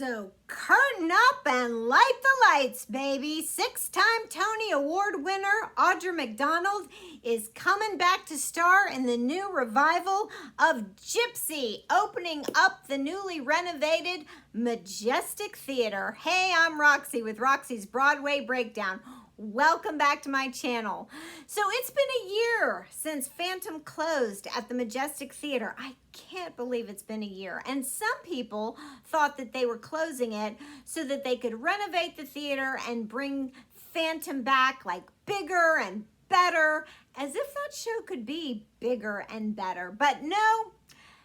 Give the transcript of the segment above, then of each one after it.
So curtain up and light the lights, baby. 6-time Tony Award winner Audra McDonald is coming back to star in the new revival of Gypsy, opening up the newly renovated Majestic Theatre. Hey, I'm Roxie with Roxie's Broadway Breakdown. Welcome back to my channel. So it's been a year since Phantom closed at the Majestic Theatre. I can't believe it's been a year. And some people thought that they were closing it so that they could renovate the theater and bring Phantom back like bigger and better, as if that show could be bigger and better. But no,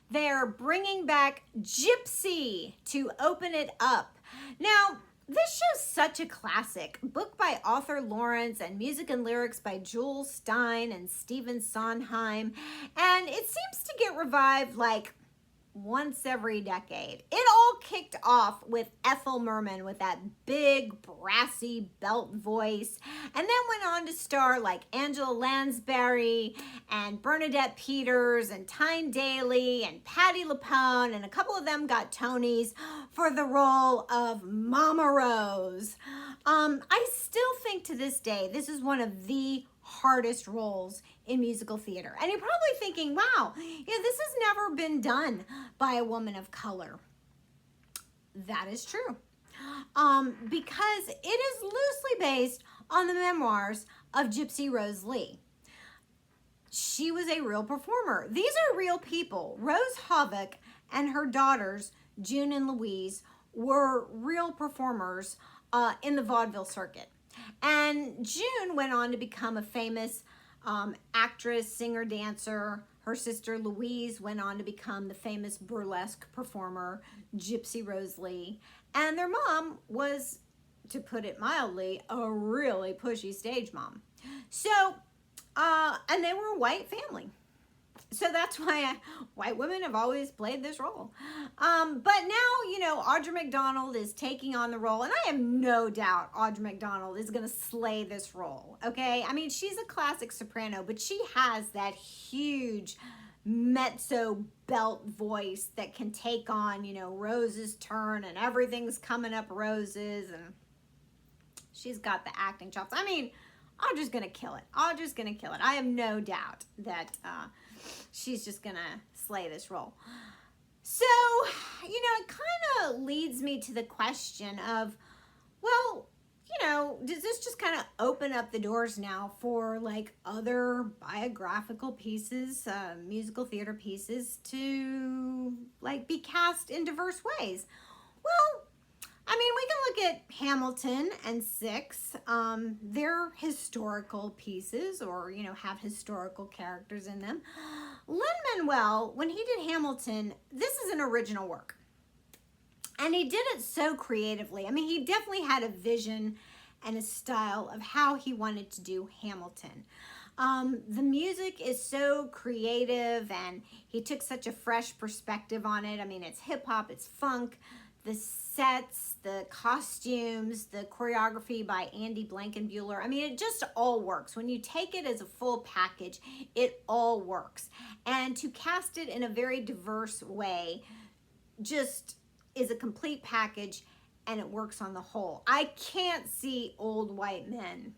they're bringing back Gypsy to open it up. Now, this show's such a classic, book by Arthur Lawrence and music and lyrics by Jules Stein and Stephen Sondheim, and it seems to get revived like once every decade. It all kicked off with Ethel Merman with that big brassy belt voice, and then went on to star like Angela Lansbury and Bernadette Peters and Tyne Daly and Patti LuPone, and a couple of them got Tonys for the role of Mama Rose. I still think to this day this is one of the hardest roles in musical theater. And you're probably thinking, wow, this has never been done by a woman of color. That is true. Because it is loosely based on the memoirs of Gypsy Rose Lee. She was a real performer. These are real people. Rose Havoc and her daughters, June and Louise, were real performers in the vaudeville circuit. And June went on to become a famous actress, singer, dancer. Her sister Louise went on to become the famous burlesque performer, Gypsy Rose Lee. And their mom was, to put it mildly, a really pushy stage mom. So, and they were a white family. So that's why white women have always played this role. But now, Audra McDonald is taking on the role, and I have no doubt Audra McDonald is going to slay this role, okay? I mean, she's a classic soprano, but she has that huge mezzo belt voice that can take on, Rose's turn, and everything's coming up roses, and she's got the acting chops. I mean, Audra's going to kill it. Audra's going to kill it. I have no doubt that she's just going to slay this role. So, it kind of leads me to the question of, well, does this just kind of open up the doors now for like other biographical pieces, musical theater pieces to like be cast in diverse ways? Well, I mean, we can look at Hamilton and Six. They're historical pieces, or, have historical characters in them. Lin-Manuel, when he did Hamilton, this is an original work. And he did it so creatively. I mean, he definitely had a vision and a style of how he wanted to do Hamilton. The music is so creative, and he took such a fresh perspective on it. I mean, it's hip-hop, it's funk, the sets, the costumes, the choreography by Andy Blankenbuehler. I mean, it just all works. When you take it as a full package, it all works. And to cast it in a very diverse way just is a complete package, and it works on the whole. I can't see old white men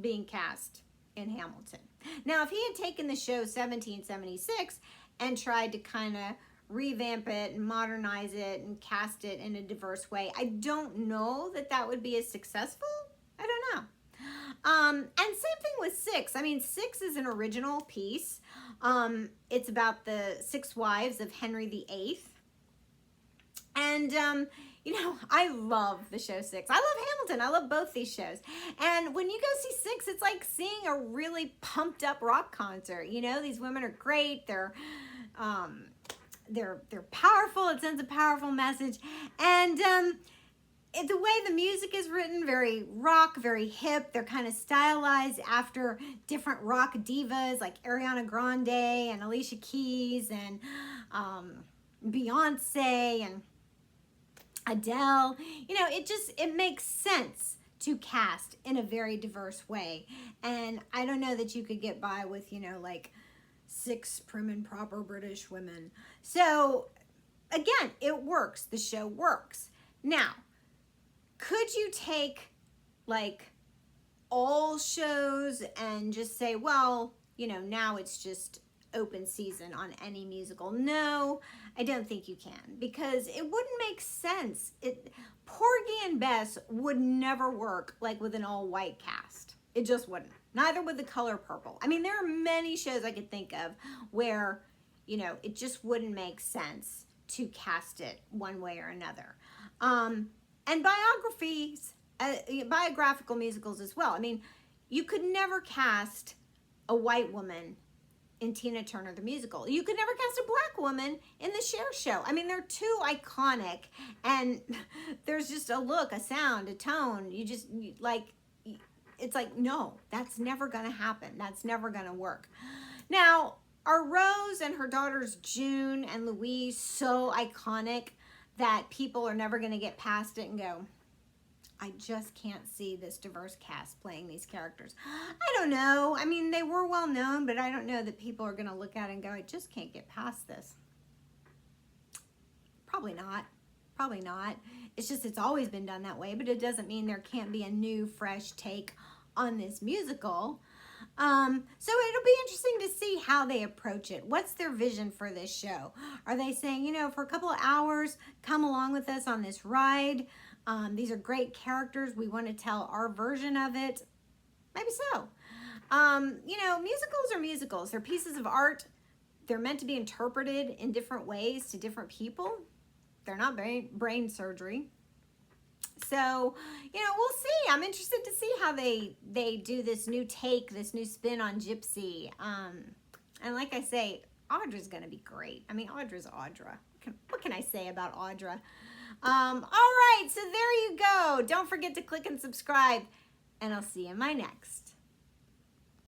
being cast in Hamilton. Now, if he had taken the show 1776 and tried to kind of revamp it and modernize it and cast it in a diverse way, I don't know that that would be as successful. I don't know. And same thing with Six. I mean, Six is an original piece. It's about the 6 wives of Henry VIII. And, I love the show Six. I love Hamilton. I love both these shows. And when you go see Six, it's like seeing a really pumped up rock concert. These women are great. They're powerful. It sends a powerful message. And the way the music is written, very rock, very hip. They're kind of stylized after different rock divas like Ariana Grande and Alicia Keys and Beyonce and Adele. It makes sense to cast in a very diverse way. And I don't know that you could get by with, like 6 prim and proper British women. So again, it works. The show works. Now, could you take like all shows and just say, well, you know, now it's just open season on any musical? No, I don't think you can, because it wouldn't make sense. Porgy and Bess would never work like with an all-white cast. It just wouldn't. Neither would The Color Purple. I mean, there are many shows I could think of where, you know, it just wouldn't make sense to cast it one way or another. And biographical musicals as well. I mean, you could never cast a white woman in Tina Turner the Musical. You could never cast a black woman in the Cher Show. I mean, they're too iconic, and there's just a look, a sound, a tone. It's like, no, that's never gonna happen. That's never gonna work. Now, are Rose and her daughters June and Louise so iconic that people are never gonna get past it and go, I just can't see this diverse cast playing these characters? I don't know. I mean, they were well known, but I don't know that people are going to look at it and go, I just can't get past this. Probably not. Probably not. It's just, it's always been done that way, but it doesn't mean there can't be a new, fresh take on this musical. So it'll be interesting to see how they approach it. What's their vision for this show? Are they saying, you know, for a couple of hours, come along with us on this ride? These are great characters. We want to tell our version of it. Maybe so. You know, musicals are musicals. They're pieces of art. They're meant to be interpreted in different ways to different people. They're not brain surgery. So, you know, we'll see. I'm interested to see how they do this new take, this new spin on Gypsy. And like I say, Audra's going to be great. I mean, Audra's Audra. What can I say about Audra? All right, so there you go. Don't forget to click and subscribe, and I'll see you in my next.